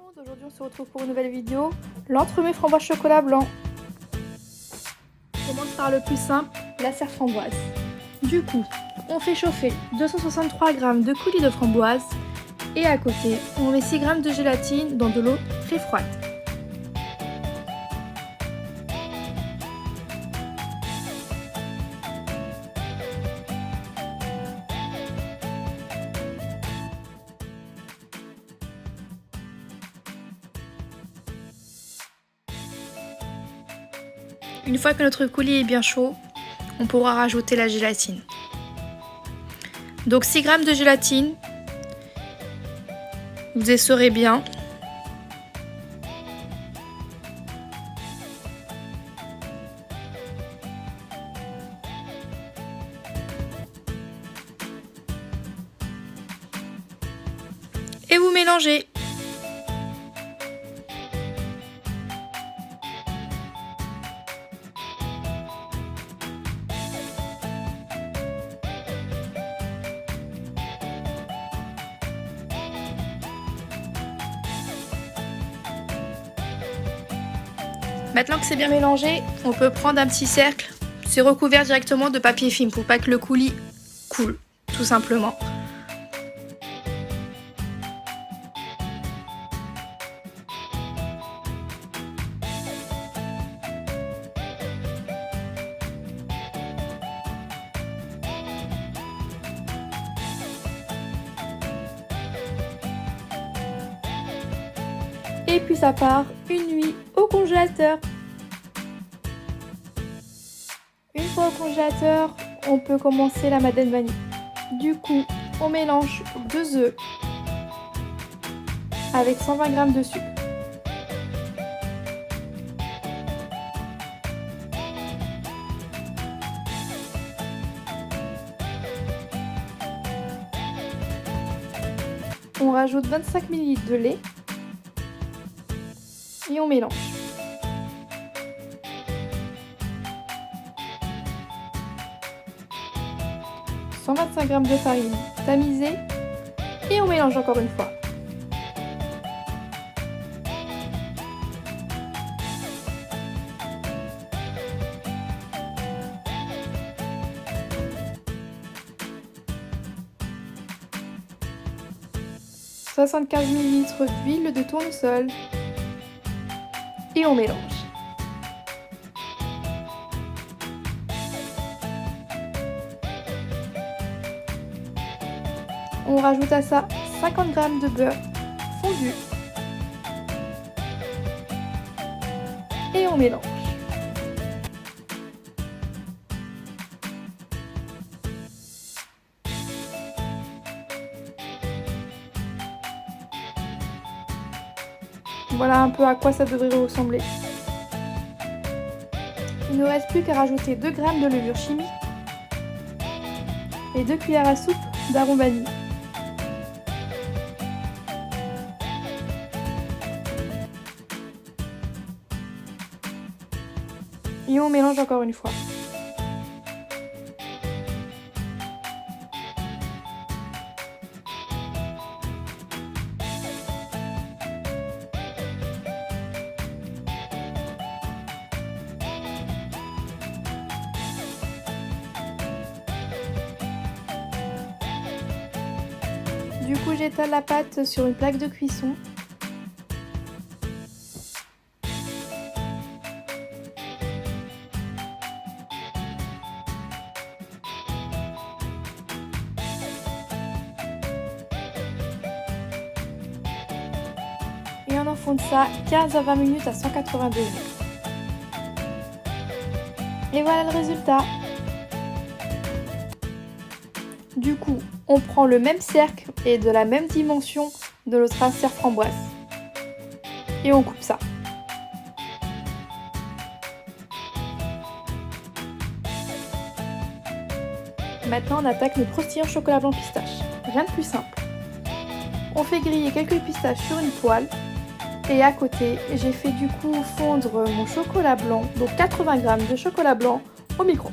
monde, aujourd'hui on se retrouve pour une nouvelle vidéo, l'entremets framboise chocolat blanc. On commence par le plus simple, la serre framboise. Du coup, on fait chauffer 263 g de coulis de framboise et à côté, on met 6 g de gélatine dans de l'eau très froide. Une fois que notre coulis est bien chaud, on pourra rajouter la gélatine. Donc 6 g de gélatine, vous essorez bien. Et vous mélangez. Maintenant que c'est bien mélangé, on peut prendre un petit cercle. C'est recouvert directement de papier film pour pas que le coulis coule, tout simplement. Et puis ça part une nuit au congélateur. Une fois au congélateur, on peut commencer la madeleine vanille. Du coup, on mélange 2 œufs avec 120 g de sucre. On rajoute 25 ml de lait et on mélange. « 125 g de farine tamisée et on mélange encore une fois. « 75 ml d'huile de tournesol et on mélange. On rajoute à ça 50 g de beurre fondu et on mélange. Voilà un peu à quoi ça devrait ressembler. Il ne reste plus qu'à rajouter 2 g de levure chimique et 2 cuillères à soupe d'arôme vanille. Et on mélange encore une fois. Du coup, j'étale la pâte sur une plaque de cuisson. Et on enfonce ça 15 à 20 minutes à 180 degrés. Et voilà le résultat. Du coup, on prend le même cercle et de la même dimension de notre serre framboise. Et on coupe ça. Maintenant, on attaque le croustillant chocolat blanc pistache. Rien de plus simple. On fait griller quelques pistaches sur une poêle. Et à côté, j'ai fait du coup fondre mon chocolat blanc, donc 80 g de chocolat blanc au micro-ondes.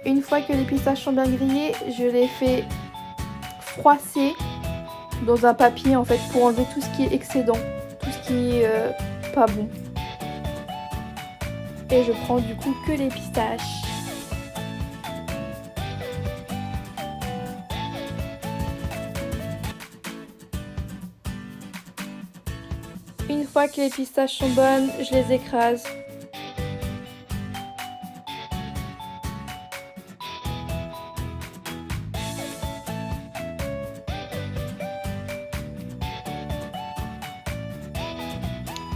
Une fois que les pistaches sont bien grillées, je les fais froisser dans un papier en fait pour enlever tout ce qui est excédent, tout ce qui est pas bon. Et je prends du coup que les pistaches. Une fois que les pistaches sont bonnes, je les écrase.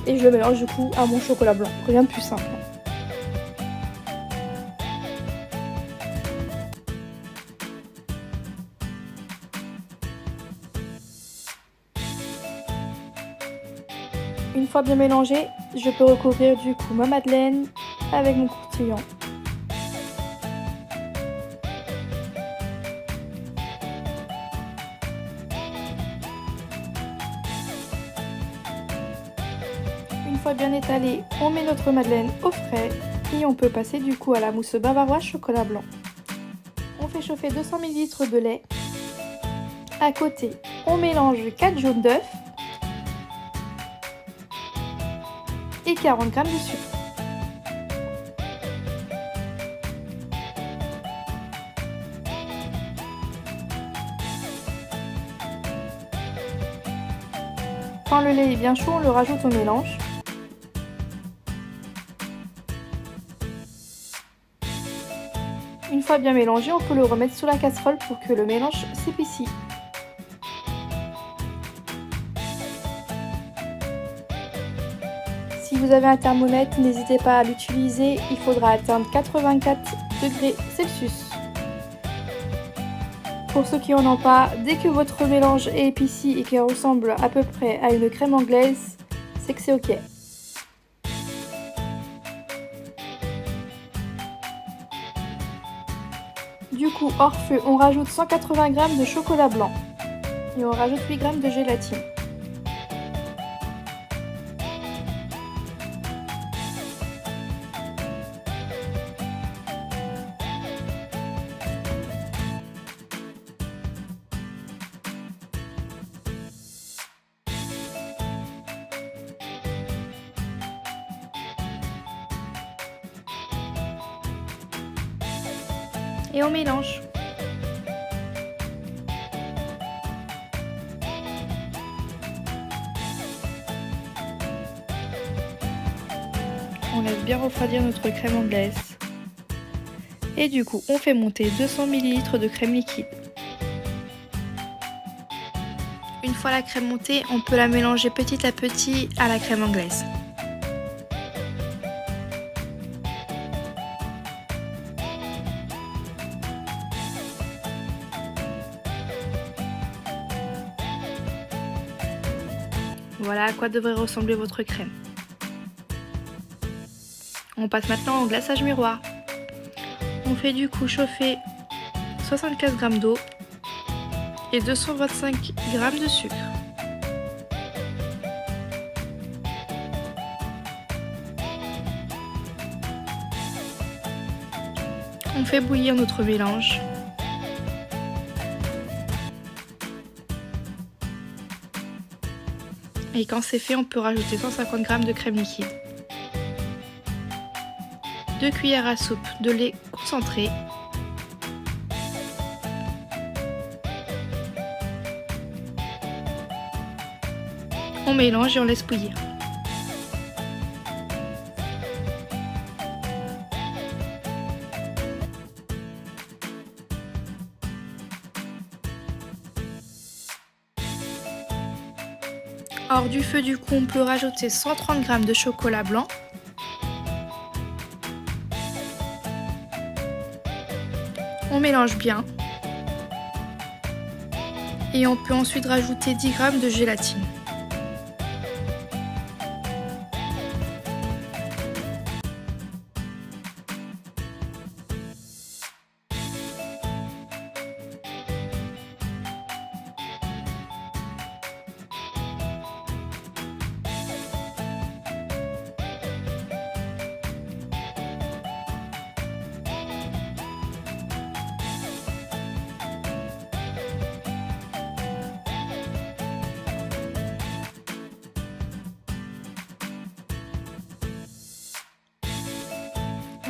Et je le mélange du coup à mon chocolat blanc. Rien de plus simple. Une fois bien mélangé, je peux recouvrir du coup ma madeleine avec mon croustillant. Une fois bien étalé, on met notre madeleine au frais et on peut passer du coup à la mousse bavaroise chocolat blanc. On fait chauffer 200 ml de lait. À côté, on mélange 4 jaunes d'œufs et 40 g de sucre. Quand le lait est bien chaud, on le rajoute au mélange. Une fois bien mélangé, on peut le remettre sous la casserole pour que le mélange s'épaissit. Si vous avez un thermomètre, n'hésitez pas à l'utiliser, il faudra atteindre 84 degrés Celsius. Pour ceux qui n'en ont pas, dès que votre mélange est épaissi et qu'il ressemble à peu près à une crème anglaise, c'est que c'est ok. Du coup, hors feu, on rajoute 180 g de chocolat blanc et on rajoute 8 g de gélatine. Et on mélange. On laisse bien refroidir notre crème anglaise. Et du coup, on fait monter 200 ml de crème liquide. Une fois la crème montée, on peut la mélanger petit à petit à la crème anglaise. Voilà à quoi devrait ressembler votre crème. On passe maintenant au glaçage miroir. On fait du coup chauffer 75 g d'eau et 225 g de sucre. On fait bouillir notre mélange. Et quand c'est fait, on peut rajouter 150 g de crème liquide, 2 cuillères à soupe de lait concentré, on mélange et on laisse bouillir. Hors du feu, du coup, on peut rajouter 130 g de chocolat blanc. On mélange bien. Et on peut ensuite rajouter 10 g de gélatine.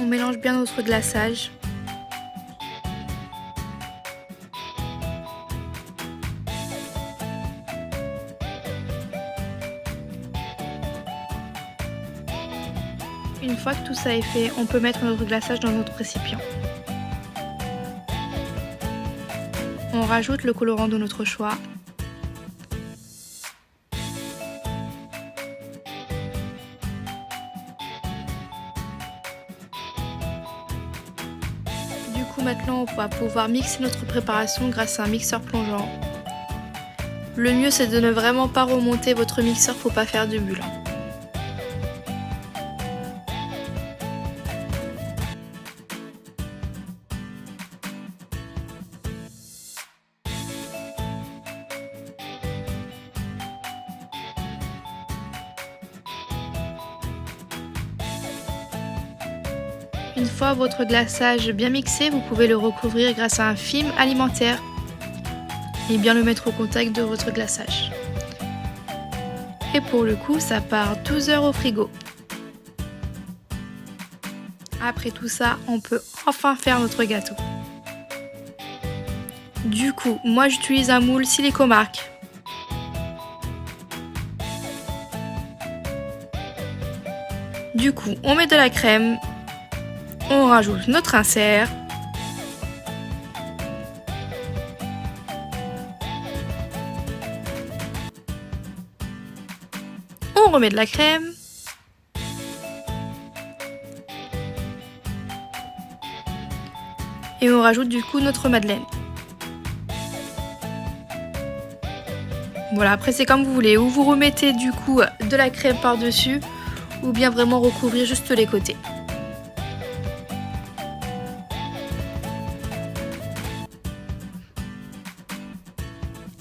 On mélange bien notre glaçage. Une fois que tout ça est fait, on peut mettre notre glaçage dans notre récipient. On rajoute le colorant de notre choix. Du coup, maintenant, on va pouvoir mixer notre préparation grâce à un mixeur plongeant. Le mieux, c'est de ne vraiment pas remonter votre mixeur, faut pas faire de bulles. Une fois votre glaçage bien mixé, vous pouvez le recouvrir grâce à un film alimentaire et bien le mettre au contact de votre glaçage. Et pour le coup, ça part 12 heures au frigo. Après tout ça, on peut enfin faire notre gâteau. Du coup, moi j'utilise un moule Silicomark. Du coup, on met de la crème, on rajoute notre insert, on remet de la crème, et on rajoute du coup notre madeleine. Voilà, après c'est comme vous voulez, ou vous remettez du coup de la crème par-dessus, ou bien vraiment recouvrir juste les côtés.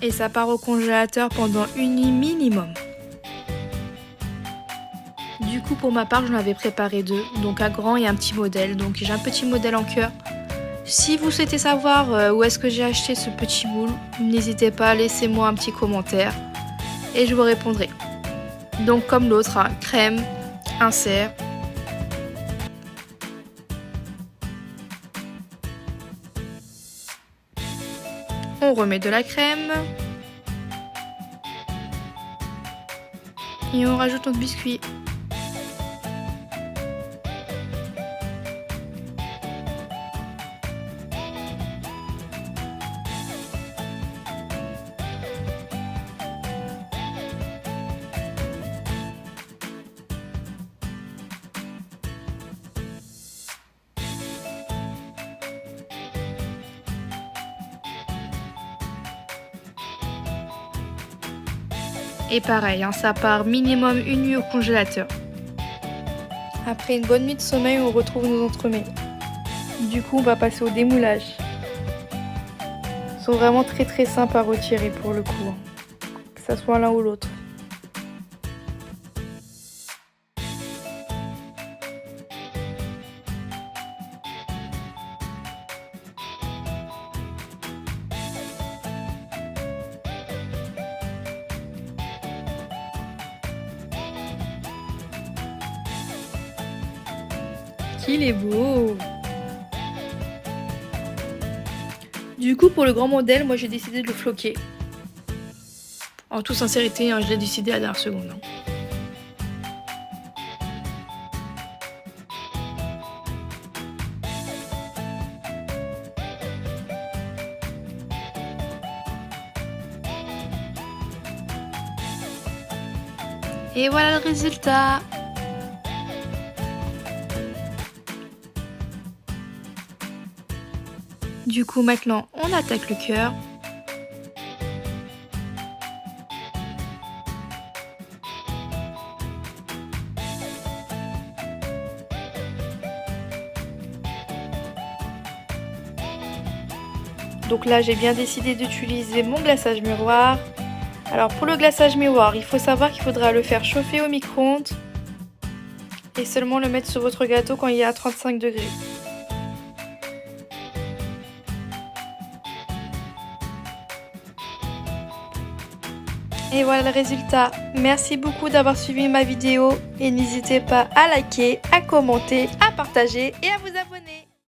Et ça part au congélateur pendant 1 nuit minimum. Du coup, pour ma part, j'en avais préparé 2, donc un grand et un petit modèle. Donc j'ai un petit modèle en cœur. Si vous souhaitez savoir où est-ce que j'ai acheté ce petit moule, n'hésitez pas, laissez-moi un petit commentaire et je vous répondrai. Donc comme l'autre, hein, crème, insert. On remet de la crème. Et on rajoute notre biscuit. Et pareil, hein, ça part minimum 1 nuit au congélateur. Après une bonne nuit de sommeil, on retrouve nos entremets. Du coup, on va passer au démoulage. Ils sont vraiment très simples à retirer pour le coup, hein, que ça soit l'un ou l'autre. Qu'il est beau! Du coup, pour le grand modèle, moi j'ai décidé de le floquer. En toute sincérité, hein, je l'ai décidé à la dernière seconde. Hein. Et voilà le résultat! Du coup, maintenant, on attaque le cœur. Donc là, j'ai bien décidé d'utiliser mon glaçage miroir. Alors pour le glaçage miroir, il faut savoir qu'il faudra le faire chauffer au micro-ondes et seulement le mettre sur votre gâteau quand il est à 35 degrés. Et voilà le résultat. Merci beaucoup d'avoir suivi ma vidéo et n'hésitez pas à liker, à commenter, à partager et à vous abonner.